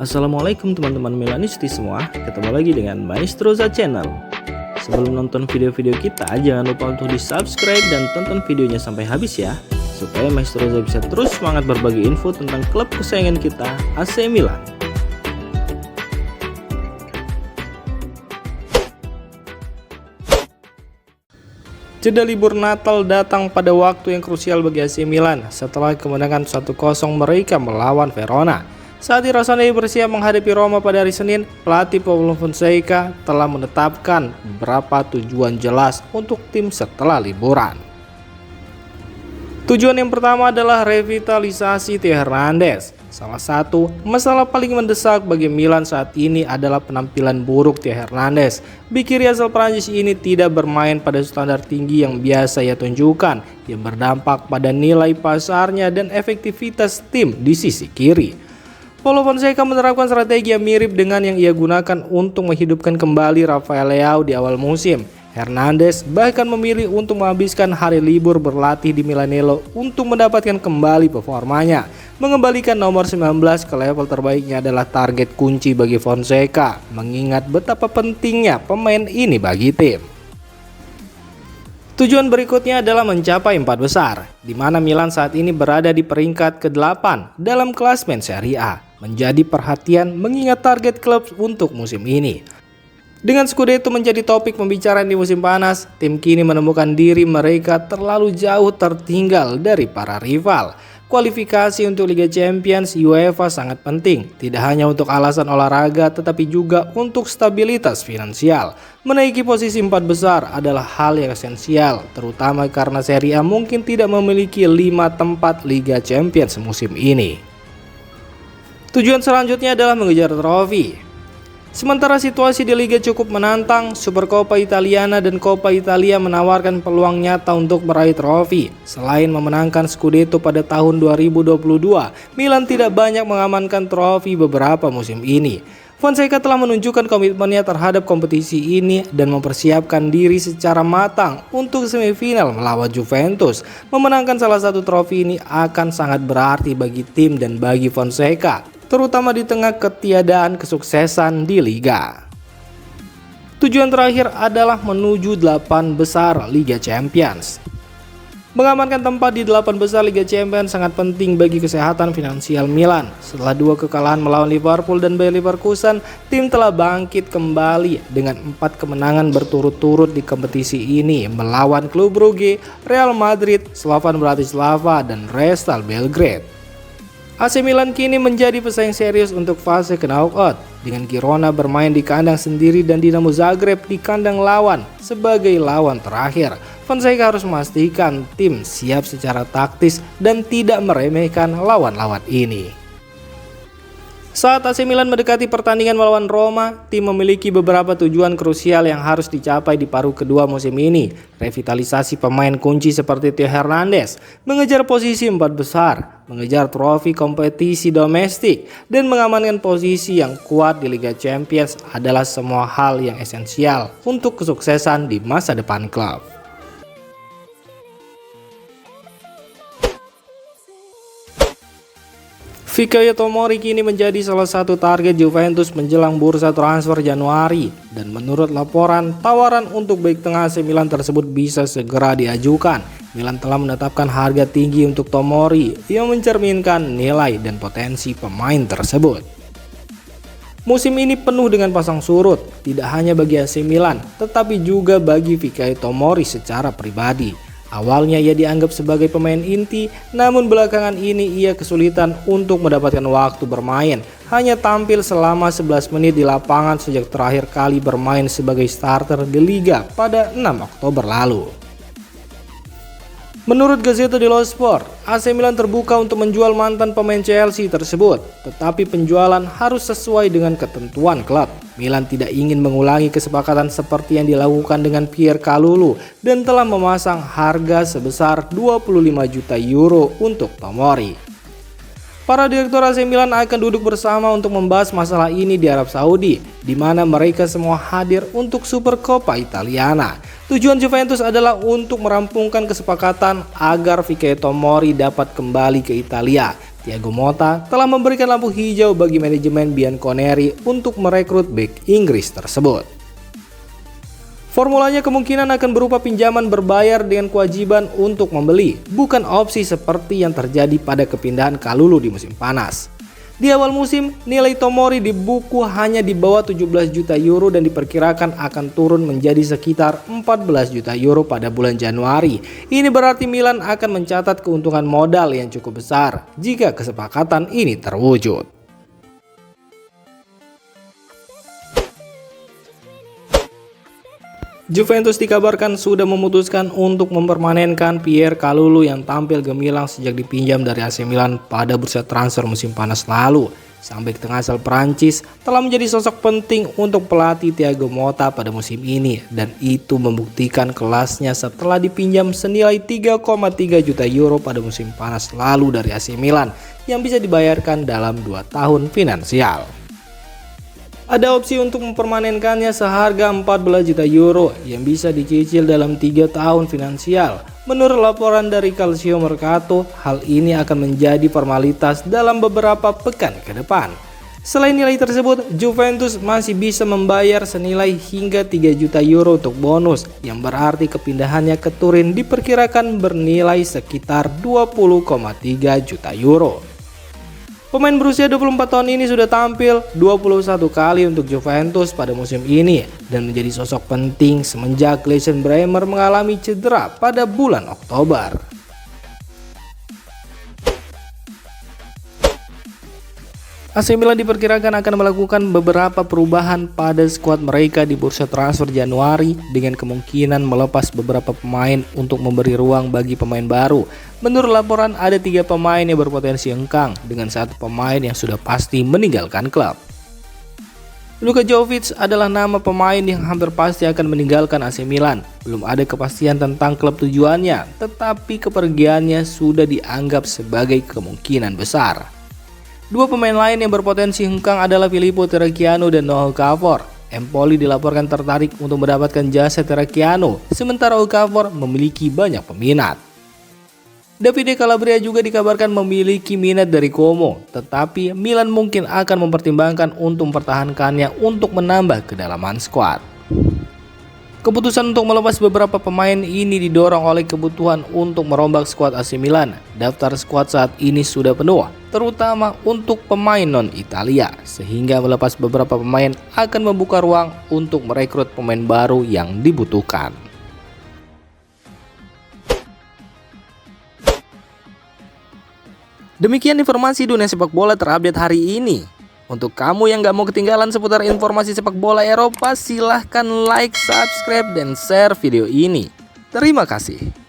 Assalamualaikum teman-teman Milanisti semua, ketemu lagi dengan Maestroza Channel. Sebelum nonton video-video kita, jangan lupa untuk di subscribe dan tonton videonya sampai habis ya, supaya Maestroza bisa terus semangat berbagi info tentang klub kesayangan kita, AC Milan. Jeda libur Natal datang pada waktu yang krusial bagi AC Milan setelah kemenangan 1-0 mereka melawan Verona. Saat Rossoneri bersiap menghadapi Roma pada hari Senin, pelatih Paulo Fonseca telah menetapkan beberapa tujuan jelas untuk tim setelah liburan. Tujuan yang pertama adalah revitalisasi Theo Hernandez. Salah satu masalah paling mendesak bagi Milan saat ini adalah penampilan buruk Theo Hernandez. Bek kiri asal Prancis ini tidak bermain pada standar tinggi yang biasa ia tunjukkan, yang berdampak pada nilai pasarnya dan efektivitas tim di sisi kiri. Paulo Fonseca menerapkan strategi yang mirip dengan yang ia gunakan untuk menghidupkan kembali Rafael Leao di awal musim. Hernandez bahkan memilih untuk menghabiskan hari libur berlatih di Milanello untuk mendapatkan kembali performanya. Mengembalikan nomor 19 ke level terbaiknya adalah target kunci bagi Fonseca, mengingat betapa pentingnya pemain ini bagi tim. Tujuan berikutnya adalah mencapai 4 besar, di mana Milan saat ini berada di peringkat ke-8 dalam klasmen Serie A. Menjadi perhatian mengingat target klub untuk musim ini. Dengan Scudetto menjadi topik pembicaraan di musim panas, tim kini menemukan diri mereka terlalu jauh tertinggal dari para rival. Kualifikasi untuk Liga Champions UEFA sangat penting, tidak hanya untuk alasan olahraga tetapi juga untuk stabilitas finansial. Menaiki posisi 4 besar adalah hal yang esensial, terutama karena Serie A mungkin tidak memiliki 5 tempat Liga Champions musim ini. Tujuan selanjutnya adalah mengejar trofi. Sementara situasi di Liga cukup menantang, Supercoppa Italiana dan Coppa Italia menawarkan peluang nyata untuk meraih trofi. Selain memenangkan Scudetto pada tahun 2022, Milan tidak banyak mengamankan trofi beberapa musim ini. Fonseca telah menunjukkan komitmennya terhadap kompetisi ini dan mempersiapkan diri secara matang untuk semifinal melawan Juventus. Memenangkan salah satu trofi ini akan sangat berarti bagi tim dan bagi Fonseca, terutama di tengah ketiadaan kesuksesan di Liga. Tujuan terakhir adalah menuju 8 besar Liga Champions. Mengamankan tempat di 8 besar Liga Champions sangat penting bagi kesehatan finansial Milan. Setelah 2 kekalahan melawan Liverpool dan Bayer Leverkusen, tim telah bangkit kembali dengan 4 kemenangan berturut-turut di kompetisi ini melawan klub Brugge, Real Madrid, Slovan Bratislava, dan Restal Belgrade. AC Milan kini menjadi pesaing serius untuk fase knockout, dengan Girona bermain di kandang sendiri dan Dinamo Zagreb di kandang lawan sebagai lawan terakhir. Fonseca harus memastikan tim siap secara taktis dan tidak meremehkan lawan-lawan ini. Saat AC Milan mendekati pertandingan melawan Roma, tim memiliki beberapa tujuan krusial yang harus dicapai di paruh kedua musim ini. Revitalisasi pemain kunci seperti Theo Hernandez, mengejar posisi 4 besar, mengejar trofi kompetisi domestik, dan mengamankan posisi yang kuat di Liga Champions adalah semua hal yang esensial untuk kesuksesan di masa depan klub. Fikayo Tomori kini menjadi salah satu target Juventus menjelang bursa transfer Januari, dan menurut laporan, tawaran untuk bek tengah AC Milan tersebut bisa segera diajukan. Milan telah menetapkan harga tinggi untuk Tomori yang mencerminkan nilai dan potensi pemain tersebut. Musim ini penuh dengan pasang surut, tidak hanya bagi AC Milan, tetapi juga bagi Fikayo Tomori secara pribadi. Awalnya ia dianggap sebagai pemain inti, namun belakangan ini ia kesulitan untuk mendapatkan waktu bermain. Hanya tampil selama 11 menit di lapangan sejak terakhir kali bermain sebagai starter di Liga pada 6 Oktober lalu. Menurut Gazzetta dello Sport, AC Milan terbuka untuk menjual mantan pemain Chelsea tersebut, tetapi penjualan harus sesuai dengan ketentuan klub. Milan tidak ingin mengulangi kesepakatan seperti yang dilakukan dengan Pierre Kalulu dan telah memasang harga sebesar 25 juta euro untuk Tomori. Para direktur AC Milan akan duduk bersama untuk membahas masalah ini di Arab Saudi, di mana mereka semua hadir untuk Supercoppa Italiana. Tujuan Juventus adalah untuk merampungkan kesepakatan agar Fikayo Tomori dapat kembali ke Italia. Thiago Motta telah memberikan lampu hijau bagi manajemen Bianconeri untuk merekrut bek Inggris tersebut. Formulanya kemungkinan akan berupa pinjaman berbayar dengan kewajiban untuk membeli, bukan opsi seperti yang terjadi pada kepindahan Kalulu di musim panas. Di awal musim, nilai Tomori di buku hanya di bawah 17 juta euro dan diperkirakan akan turun menjadi sekitar 14 juta euro pada bulan Januari. Ini berarti Milan akan mencatat keuntungan modal yang cukup besar jika kesepakatan ini terwujud. Juventus dikabarkan sudah memutuskan untuk mempermanenkan Pierre Kalulu yang tampil gemilang sejak dipinjam dari AC Milan pada bursa transfer musim panas lalu. Sang bek tengah asal Prancis telah menjadi sosok penting untuk pelatih Thiago Motta pada musim ini dan itu membuktikan kelasnya setelah dipinjam senilai 3,3 juta euro pada musim panas lalu dari AC Milan yang bisa dibayarkan dalam 2 tahun finansial. Ada opsi untuk mempermanenkannya seharga 14 juta euro yang bisa dicicil dalam 3 tahun finansial. Menurut laporan dari Calcio Mercato, hal ini akan menjadi formalitas dalam beberapa pekan ke depan. Selain nilai tersebut, Juventus masih bisa membayar senilai hingga 3 juta euro untuk bonus, yang berarti kepindahannya ke Turin diperkirakan bernilai sekitar 20,3 juta euro. Pemain berusia 24 tahun ini sudah tampil 21 kali untuk Juventus pada musim ini dan menjadi sosok penting semenjak Gleison Bremer mengalami cedera pada bulan Oktober. AC Milan diperkirakan akan melakukan beberapa perubahan pada skuad mereka di bursa transfer Januari dengan kemungkinan melepas beberapa pemain untuk memberi ruang bagi pemain baru. Menurut laporan ada 3 pemain yang berpotensi hengkang dengan 1 pemain yang sudah pasti meninggalkan klub. Luka Jovic adalah nama pemain yang hampir pasti akan meninggalkan AC Milan. Belum ada kepastian tentang klub tujuannya, tetapi kepergiannya sudah dianggap sebagai kemungkinan besar. 2 pemain lain yang berpotensi hengkang adalah Filippo Terracchiano dan Noah Okafor. Empoli dilaporkan tertarik untuk mendapatkan jasa Terracchiano, sementara Okafor memiliki banyak peminat. Davide Calabria juga dikabarkan memiliki minat dari Como, tetapi Milan mungkin akan mempertimbangkan untuk mempertahankannya untuk menambah kedalaman skuad. Keputusan untuk melepas beberapa pemain ini didorong oleh kebutuhan untuk merombak skuad AC Milan. Daftar skuad saat ini sudah penuh, terutama untuk pemain non-Italia, sehingga melepas beberapa pemain akan membuka ruang untuk merekrut pemain baru yang dibutuhkan. Demikian informasi dunia sepak bola terupdate hari ini. Untuk kamu yang gak mau ketinggalan seputar informasi sepak bola Eropa, silahkan like, subscribe, dan share video ini. Terima kasih.